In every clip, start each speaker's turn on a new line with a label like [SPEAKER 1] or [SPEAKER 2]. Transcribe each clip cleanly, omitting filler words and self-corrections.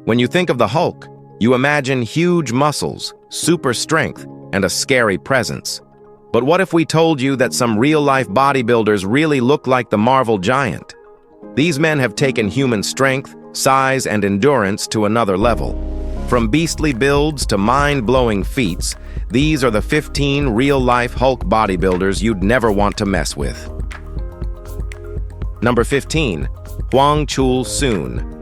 [SPEAKER 1] When you think of the Hulk, you imagine huge muscles, super strength, and a scary presence. But what if we told you that some real-life bodybuilders really look like the Marvel giant? These men have taken human strength, size, and endurance to another level. From beastly builds to mind-blowing feats, these are the 15 real-life Hulk bodybuilders you'd never want to mess with. Number 15. Hwang Chul-soon.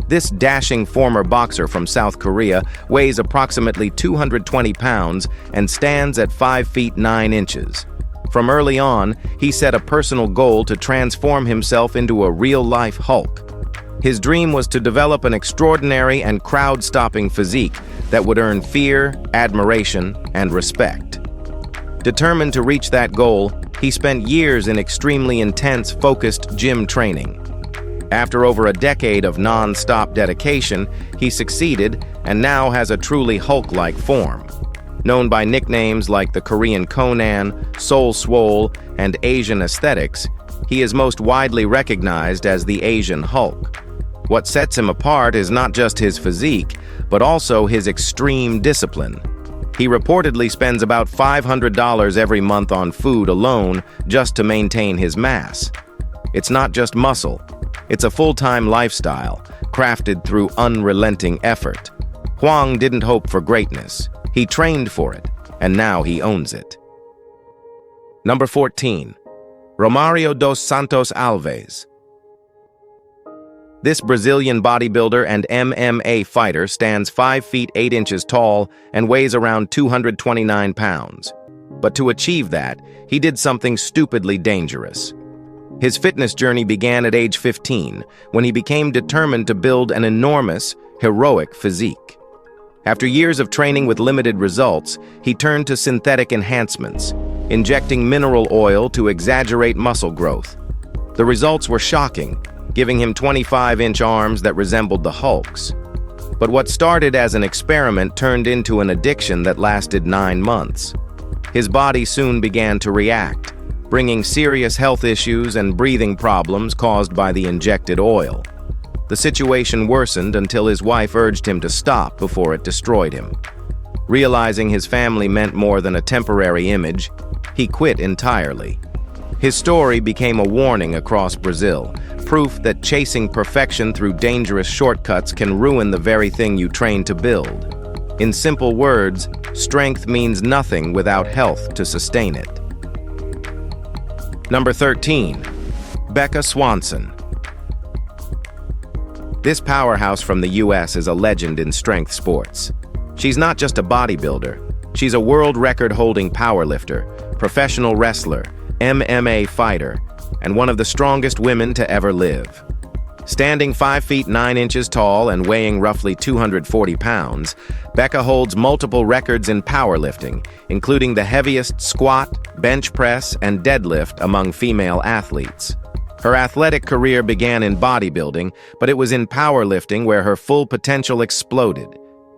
[SPEAKER 1] This dashing former boxer from South Korea weighs approximately 220 pounds and stands at 5 feet 9 inches. From early on, he set a personal goal to transform himself into a real-life Hulk. His dream was to develop an extraordinary and crowd-stopping physique that would earn fear, admiration, and respect. Determined to reach that goal, he spent years in extremely intense, focused gym training. After over a decade of non-stop dedication, he succeeded and now has a truly Hulk-like form. Known by nicknames like the Korean Conan, Soul Swole, and Asian Aesthetics, he is most widely recognized as the Asian Hulk. What sets him apart is not just his physique, but also his extreme discipline. He reportedly spends about $500 every month on food alone just to maintain his mass. It's not just muscle. It's a full-time lifestyle, crafted through unrelenting effort. Hwang didn't hope for greatness. He trained for it, and now he owns it. Number 14. Romario dos Santos Alves. This Brazilian bodybuilder and MMA fighter stands 5 feet 8 inches tall and weighs around 229 pounds. But to achieve that, he did something stupidly dangerous. His fitness journey began at age 15, when he became determined to build an enormous, heroic physique. After years of training with limited results, he turned to synthetic enhancements, injecting mineral oil to exaggerate muscle growth. The results were shocking, giving him 25-inch arms that resembled the Hulk's. But what started as an experiment turned into an addiction that lasted 9 months. His body soon began to react, bringing serious health issues and breathing problems caused by the injected oil. The situation worsened until his wife urged him to stop before it destroyed him. Realizing his family meant more than a temporary image, he quit entirely. His story became a warning across Brazil, proof that chasing perfection through dangerous shortcuts can ruin the very thing you train to build. In simple words, strength means nothing without health to sustain it. Number 13. Becca Swanson. This powerhouse from the US is a legend in strength sports. She's not just a bodybuilder. She's a world record-holding powerlifter, professional wrestler, MMA fighter, and one of the strongest women to ever live. Standing 5 feet 9 inches tall and weighing roughly 240 pounds, Becca holds multiple records in powerlifting, including the heaviest squat, bench press, and deadlift among female athletes. Her athletic career began in bodybuilding, but it was in powerlifting where her full potential exploded.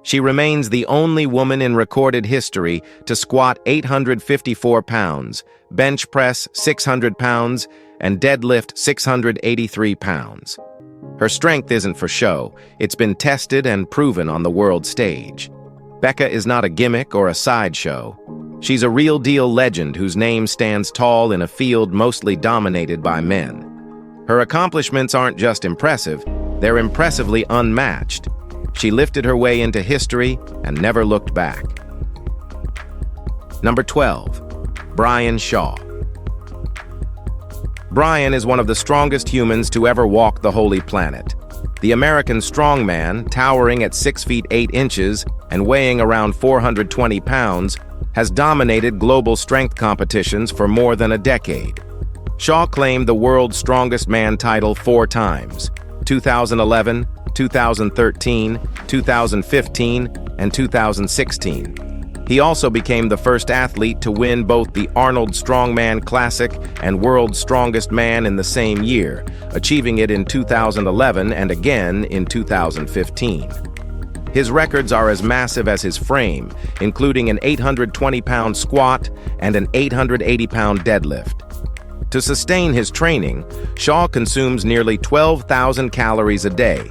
[SPEAKER 1] She remains the only woman in recorded history to squat 854 pounds, bench press 600 pounds, and deadlift 683 pounds. Her strength isn't for show. It's been tested and proven on the world stage. Becca is not a gimmick or a sideshow. She's a real-deal legend whose name stands tall in a field mostly dominated by men. Her accomplishments aren't just impressive, they're impressively unmatched. She lifted her way into history and never looked back. Number 12. Brian Shaw. Brian is one of the strongest humans to ever walk the Holy Planet. The American strongman, towering at 6 feet 8 inches and weighing around 420 pounds, has dominated global strength competitions for more than a decade. Shaw claimed the world's strongest man title 4 times: 2011, 2013, 2015, and 2016. He also became the first athlete to win both the Arnold Strongman Classic and World's Strongest Man in the same year, achieving it in 2011 and again in 2015. His records are as massive as his frame, including an 820-pound squat and an 880-pound deadlift. To sustain his training, Shaw consumes nearly 12,000 calories a day.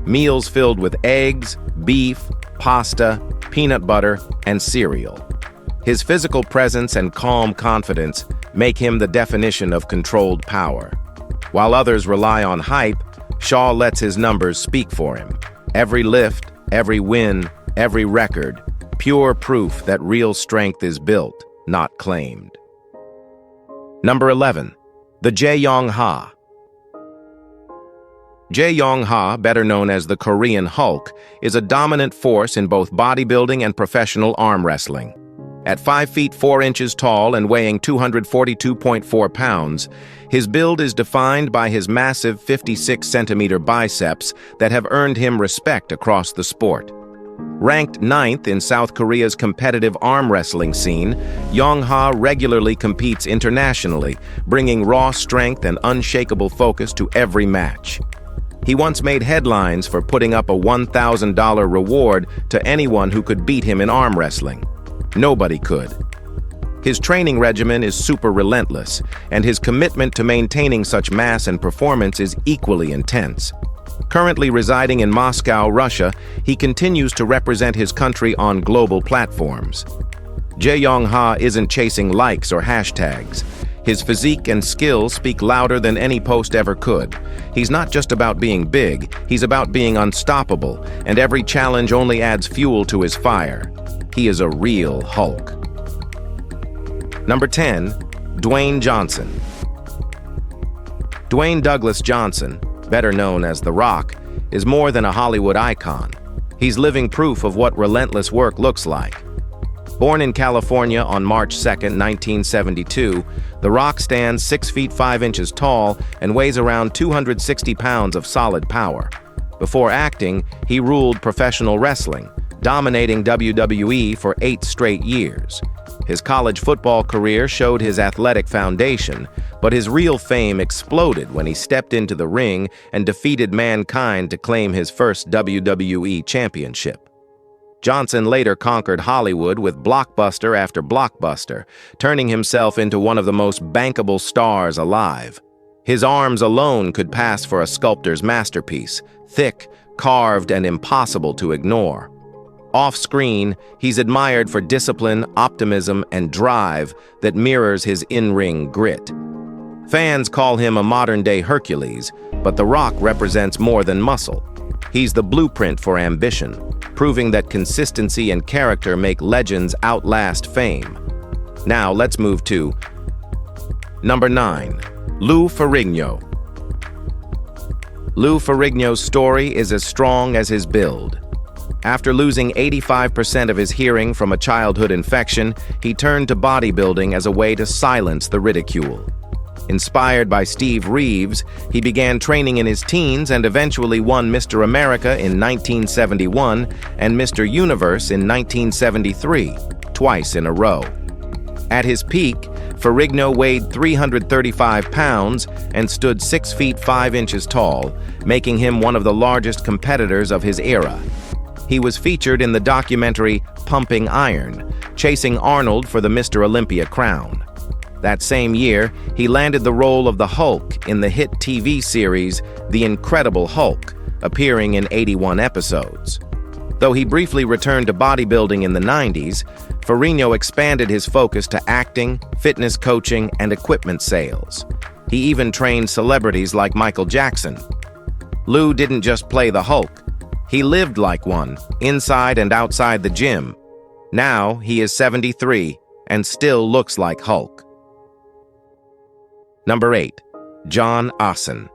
[SPEAKER 1] meals filled with eggs, beef, pasta, peanut butter, and cereal. His physical presence and calm confidence make him the definition of controlled power. While others rely on hype, Shaw lets his numbers speak for him. Every lift, every win, every record, pure proof that real strength is built, not claimed. Number 11. The Jae-Yong-ha. Jae-Yong-ha, better known as the Korean Hulk, is a dominant force in both bodybuilding and professional arm wrestling. At 5 feet 4 inches tall and weighing 242.4 pounds, his build is defined by his massive 56-centimeter biceps that have earned him respect across the sport. Ranked 9th in South Korea's competitive arm wrestling scene, Yong-ha regularly competes internationally, bringing raw strength and unshakable focus to every match. He once made headlines for putting up a $1,000 reward to anyone who could beat him in arm wrestling. Nobody could. His training regimen is super relentless, and his commitment to maintaining such mass and performance is equally intense. Currently residing in Moscow, Russia, he continues to represent his country on global platforms. Jae-Yong-ha isn't chasing likes or hashtags. His physique and skill speak louder than any post ever could. He's not just about being big, he's about being unstoppable, and every challenge only adds fuel to his fire. He is a real Hulk. Number 10. Dwayne Johnson. Dwayne Douglas Johnson, better known as The Rock, is more than a Hollywood icon. He's living proof of what relentless work looks like. Born in California on March 2, 1972, The Rock stands 6 feet 5 inches tall and weighs around 260 pounds of solid power. Before acting, he ruled professional wrestling, dominating WWE for 8 straight years. His college football career showed his athletic foundation, but his real fame exploded when he stepped into the ring and defeated Mankind to claim his first WWE championship. Johnson later conquered Hollywood with blockbuster after blockbuster, turning himself into one of the most bankable stars alive. His arms alone could pass for a sculptor's masterpiece, thick, carved, and impossible to ignore. Off-screen, he's admired for discipline, optimism, and drive that mirrors his in-ring grit. Fans call him a modern-day Hercules, but The Rock represents more than muscle. He's the blueprint for ambition, proving that consistency and character make legends outlast fame. Now let's move to number 9. Lou Ferrigno. Lou Ferrigno's story is as strong as his build. After losing 85% of his hearing from a childhood infection, he turned to bodybuilding as a way to silence the ridicule. Inspired by Steve Reeves, he began training in his teens and eventually won Mr. America in 1971 and Mr. Universe in 1973, twice in a row. At his peak, Ferrigno weighed 335 pounds and stood 6 feet 5 inches tall, making him one of the largest competitors of his era. He was featured in the documentary Pumping Iron, chasing Arnold for the Mr. Olympia crown. That same year, he landed the role of the Hulk in the hit TV series The Incredible Hulk, appearing in 81 episodes. Though he briefly returned to bodybuilding in the 90s, Ferrigno expanded his focus to acting, fitness coaching, and equipment sales. He even trained celebrities like Michael Jackson. Lou didn't just play the Hulk. He lived like one, inside and outside the gym. Now he is 73 and still looks like Hulk. Number 8. John Ossen.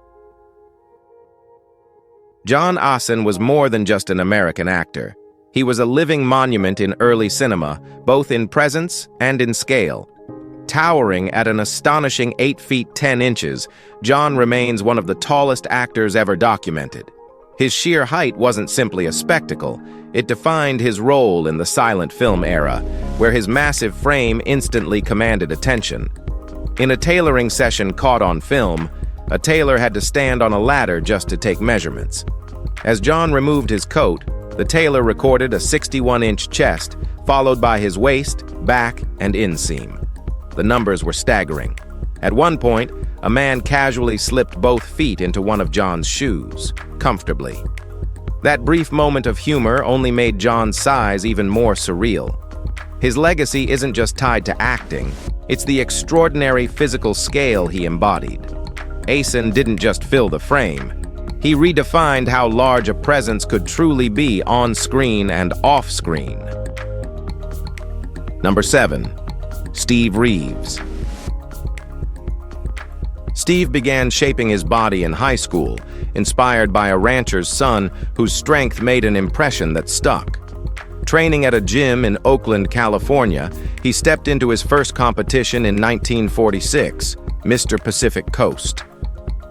[SPEAKER 1] John Ossen was more than just an American actor. He was a living monument in early cinema, both in presence and in scale. Towering at an astonishing 8 feet 10 inches, John remains one of the tallest actors ever documented. His sheer height wasn't simply a spectacle, it defined his role in the silent film era, where his massive frame instantly commanded attention. In a tailoring session caught on film, a tailor had to stand on a ladder just to take measurements. As John removed his coat, the tailor recorded a 61-inch chest, followed by his waist, back, and inseam. The numbers were staggering. At one point, a man casually slipped both feet into one of John's shoes, comfortably. That brief moment of humor only made John's size even more surreal. His legacy isn't just tied to acting, it's the extraordinary physical scale he embodied. Asen didn't just fill the frame. He redefined how large a presence could truly be on-screen and off-screen. Number 7. Steve Reeves. Steve began shaping his body in high school, inspired by a rancher's son whose strength made an impression that stuck. Training at a gym in Oakland, California, he stepped into his first competition in 1946, Mr. Pacific Coast.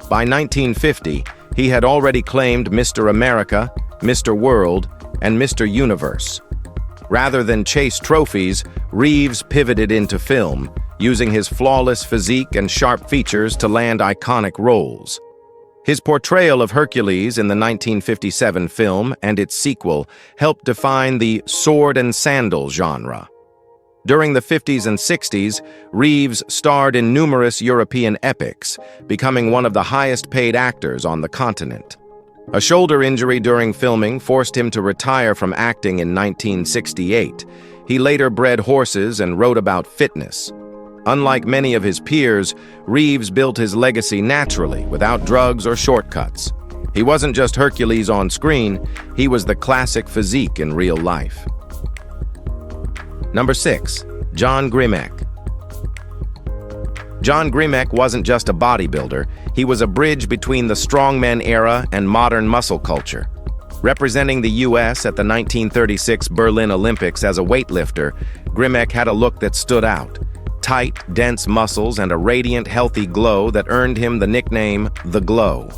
[SPEAKER 1] By 1950, he had already claimed Mr. America, Mr. World, and Mr. Universe. Rather than chase trophies, Reeves pivoted into film, using his flawless physique and sharp features to land iconic roles. His portrayal of Hercules in the 1957 film and its sequel helped define the sword and sandal genre. During the 50s and 60s, Reeves starred in numerous European epics, becoming one of the highest-paid actors on the continent. A shoulder injury during filming forced him to retire from acting in 1968. He later bred horses and wrote about fitness. Unlike many of his peers, Reeves built his legacy naturally, without drugs or shortcuts. He wasn't just Hercules on screen, he was the classic physique in real life. Number 6. John Grimek. John Grimek wasn't just a bodybuilder, he was a bridge between the strongmen era and modern muscle culture. Representing the U.S. at the 1936 Berlin Olympics as a weightlifter, Grimek had a look that stood out. Tight, dense muscles and a radiant, healthy glow that earned him the nickname The Glow.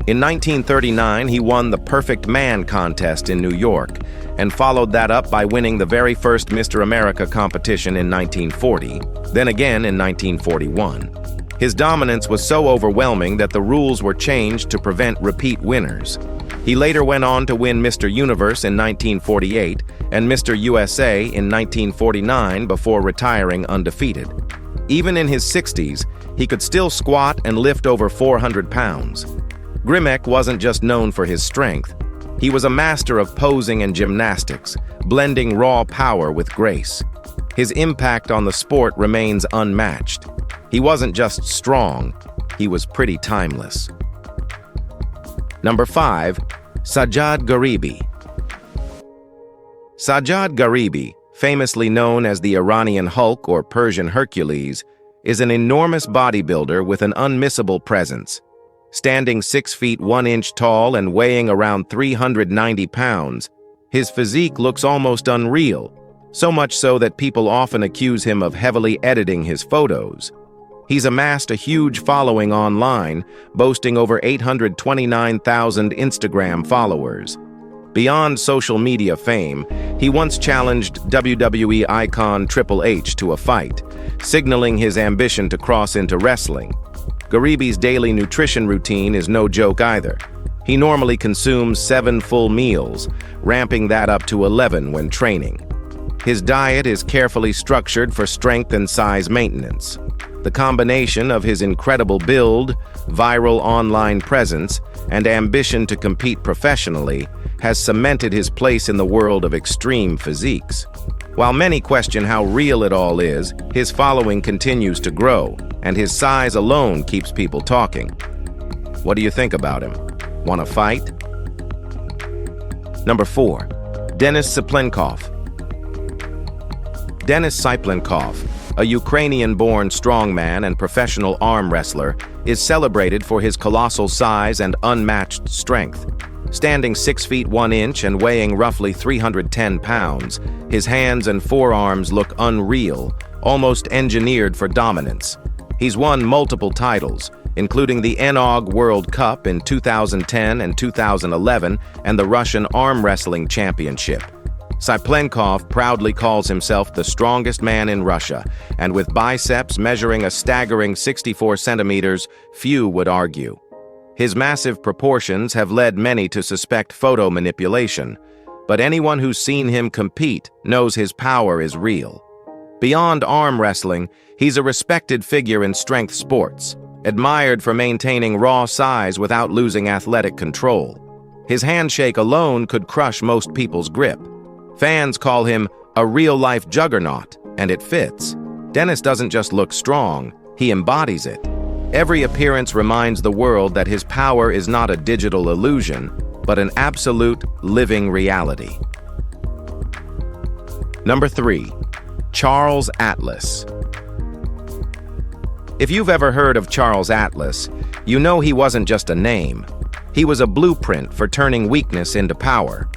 [SPEAKER 1] In 1939, he won the Perfect Man contest in New York, and followed that up by winning the very first Mr. America competition in 1940, then again in 1941. His dominance was so overwhelming that the rules were changed to prevent repeat winners. He later went on to win Mr. Universe in 1948 and Mr. USA in 1949 before retiring undefeated. Even in his 60s, he could still squat and lift over 400 pounds. Grimek wasn't just known for his strength. He was a master of posing and gymnastics, blending raw power with grace. His impact on the sport remains unmatched. He wasn't just strong, he was pretty timeless. Number 5. Sajjad Gharibi. Sajjad Gharibi, famously known as the Iranian Hulk or Persian Hercules, is an enormous bodybuilder with an unmissable presence. Standing 6 feet 1 inch tall and weighing around 390 pounds, his physique looks almost unreal, so much so that people often accuse him of heavily editing his photos. He's amassed a huge following online, boasting over 829,000 Instagram followers. Beyond social media fame, he once challenged WWE icon Triple H to a fight, signaling his ambition to cross into wrestling. Gharibi's daily nutrition routine is no joke either. He normally consumes 7 full meals, ramping that up to 11 when training. His diet is carefully structured for strength and size maintenance. The combination of his incredible build, viral online presence, and ambition to compete professionally has cemented his place in the world of extreme physiques. While many question how real it all is, his following continues to grow, and his size alone keeps people talking. What do you think about him? Want to fight? Number 4. Denis Cyplenkov. Denis Cyplenkov, a Ukrainian-born strongman and professional arm wrestler, is celebrated for his colossal size and unmatched strength. Standing 6 feet 1 inch and weighing roughly 310 pounds, his hands and forearms look unreal, almost engineered for dominance. He's won multiple titles, including the NOG World Cup in 2010 and 2011 and the Russian Arm Wrestling Championship. Cyplenkov proudly calls himself the strongest man in Russia, and with biceps measuring a staggering 64 centimeters, few would argue. His massive proportions have led many to suspect photo manipulation, but anyone who's seen him compete knows his power is real. Beyond arm wrestling, he's a respected figure in strength sports, admired for maintaining raw size without losing athletic control. His handshake alone could crush most people's grip. Fans call him a real-life juggernaut, and it fits. Dennis doesn't just look strong, he embodies it. Every appearance reminds the world that his power is not a digital illusion, but an absolute living reality. Number 3. Charles Atlas. If you've ever heard of Charles Atlas, you know he wasn't just a name. He was a blueprint for turning weakness into power.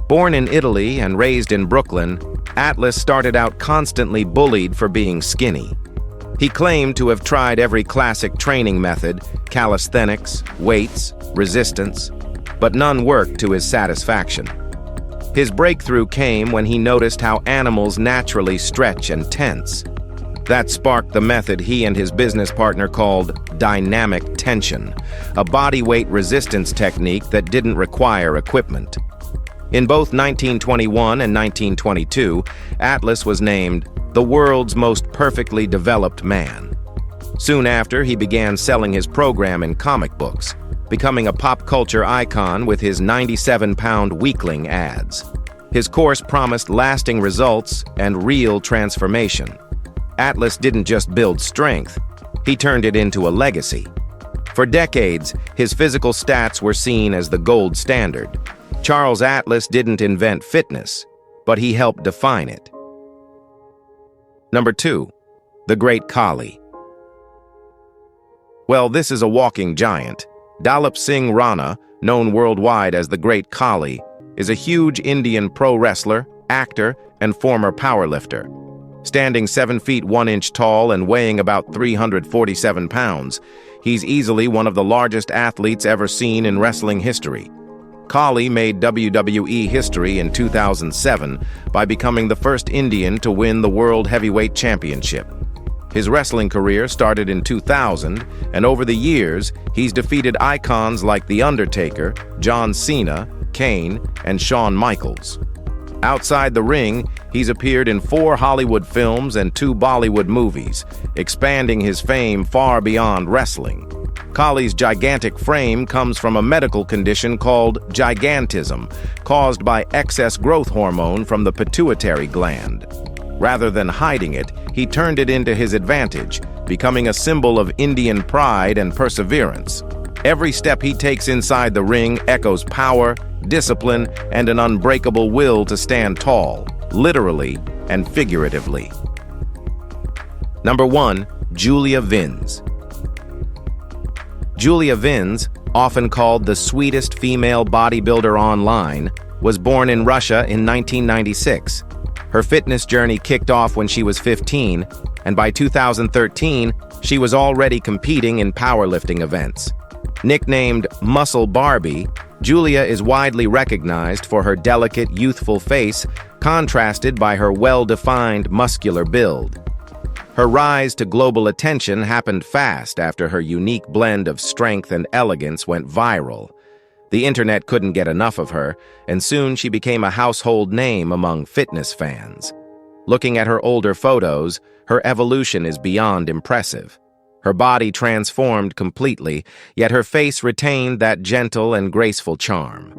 [SPEAKER 1] Born in Italy and raised in Brooklyn, Atlas started out constantly bullied for being skinny. He claimed to have tried every classic training method, calisthenics, weights, resistance, but none worked to his satisfaction. His breakthrough came when he noticed how animals naturally stretch and tense. That sparked the method he and his business partner called dynamic tension, a body weight resistance technique that didn't require equipment. In both 1921 and 1922, Atlas was named the world's most perfectly developed man. Soon after, he began selling his program in comic books, becoming a pop culture icon with his 97-pound weakling ads. His course promised lasting results and real transformation. Atlas didn't just build strength, he turned it into a legacy. For decades, his physical stats were seen as the gold standard. Charles Atlas didn't invent fitness, but he helped define it. Number 2. The Great Kali. Well, this is a walking giant. Dalip Singh Rana, known worldwide as the Great Kali, is a huge Indian pro wrestler, actor, and former powerlifter. Standing 7 feet 1 inch tall and weighing about 347 pounds, he's easily one of the largest athletes ever seen in wrestling history. Kali made WWE history in 2007 by becoming the first Indian to win the World Heavyweight Championship. His wrestling career started in 2000, and over the years, he's defeated icons like The Undertaker, John Cena, Kane, and Shawn Michaels. Outside the ring, he's appeared in 4 Hollywood films and 2 Bollywood movies, expanding his fame far beyond wrestling. Kali's gigantic frame comes from a medical condition called gigantism, caused by excess growth hormone from the pituitary gland. Rather than hiding it, he turned it into his advantage, becoming a symbol of Indian pride and perseverance. Every step he takes inside the ring echoes power, discipline, and an unbreakable will to stand tall, literally and figuratively. Number 1. Julia Vins. Julia Vins, often called the sweetest female bodybuilder online, was born in Russia in 1996. Her fitness journey kicked off when she was 15, and by 2013, she was already competing in powerlifting events. Nicknamed Muscle Barbie, Julia is widely recognized for her delicate, youthful face, contrasted by her well-defined, muscular build. Her rise to global attention happened fast after her unique blend of strength and elegance went viral. The internet couldn't get enough of her, and soon she became a household name among fitness fans. Looking at her older photos, her evolution is beyond impressive. Her body transformed completely, yet her face retained that gentle and graceful charm.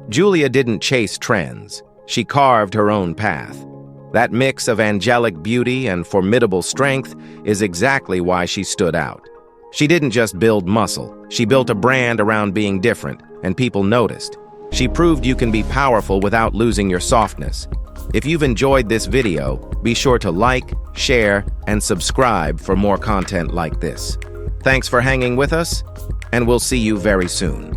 [SPEAKER 1] Julia didn't chase trends. She carved her own path. That mix of angelic beauty and formidable strength is exactly why she stood out. She didn't just build muscle. She built a brand around being different, and people noticed. She proved you can be powerful without losing your softness. If you've enjoyed this video, be sure to like, share, and subscribe for more content like this. Thanks for hanging with us, and we'll see you very soon.